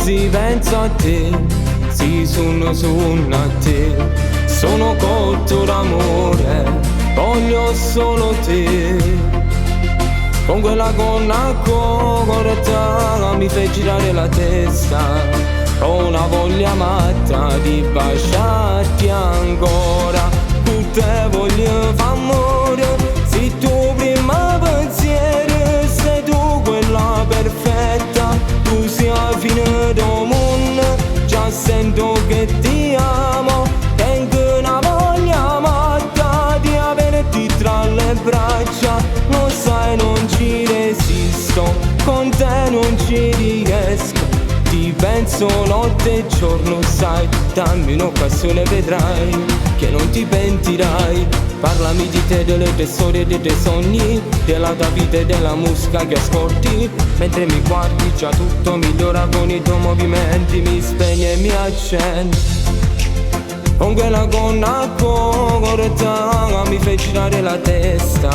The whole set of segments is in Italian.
pensi, penso a te, sì, sono a te. Sono cotto d'amore, voglio solo te. Con quella gonna corta mi fai girare la testa. Ho una voglia matta di baciarti ancora. Tu te voglio fa amore, se tu prima pensiero, sei tu quella perfetta. Tu sei la fine del mondo, già sento che ti amo. Tengo una voglia matta di averti tra le braccia. Lo sai, non ci resisto, con te non ci riesco. Ti penso notte e giorno, sai, dammi un'occasione, vedrai che non ti pentirai. Parlami di te, delle tue storie, dei tuoi sogni, della tua vita e della musica che ascolti. Mentre mi guardi già tutto migliora con i tuoi movimenti, mi spegne e mi accendi. Con quella gonna corta mi fai girare la testa.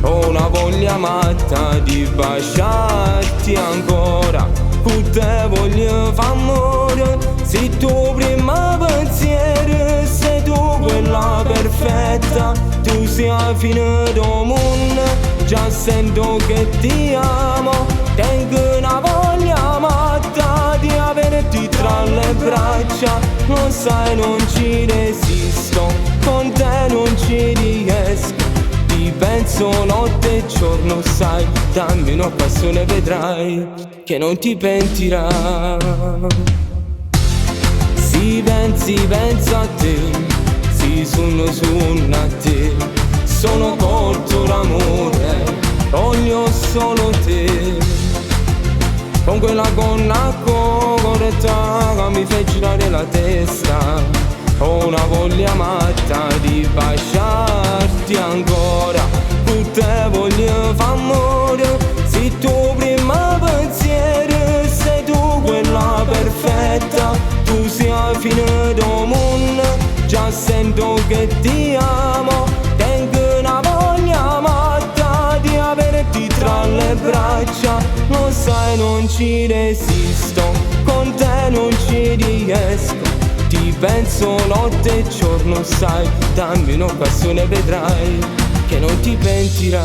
Ho una voglia matta di baciarti ancora. Con te voglio fa amore, se tu prima pensiero, sei tu quella perfetta. Tu sei la fine del mondo, già sento che ti amo. Tengo una voglia matta di averti tra le braccia. Lo sai, non ci resisto, con te non ci riesco. Ti penso notte e giorno, sai, dammi un'occasione, vedrai che non ti pentirai. Si pensi, penso a te, si sono a te. Sono cotto d'amore, voglio solo te. Con quella gonna corta mi fai girare la testa. Ho una voglia matta di baciarti ancora. Con te voglio fa amore, se tu prima pensiero, sei tu quella perfetta. Tu sei la fine del mondo, già sento che ti amo. Tengo una voglia matta di averti tra le braccia. Lo sai, non ci resisto, con te non ci riesco. Ti penso notte e giorno, sai, dammi un'occasione, vedrai che non ti pentirai.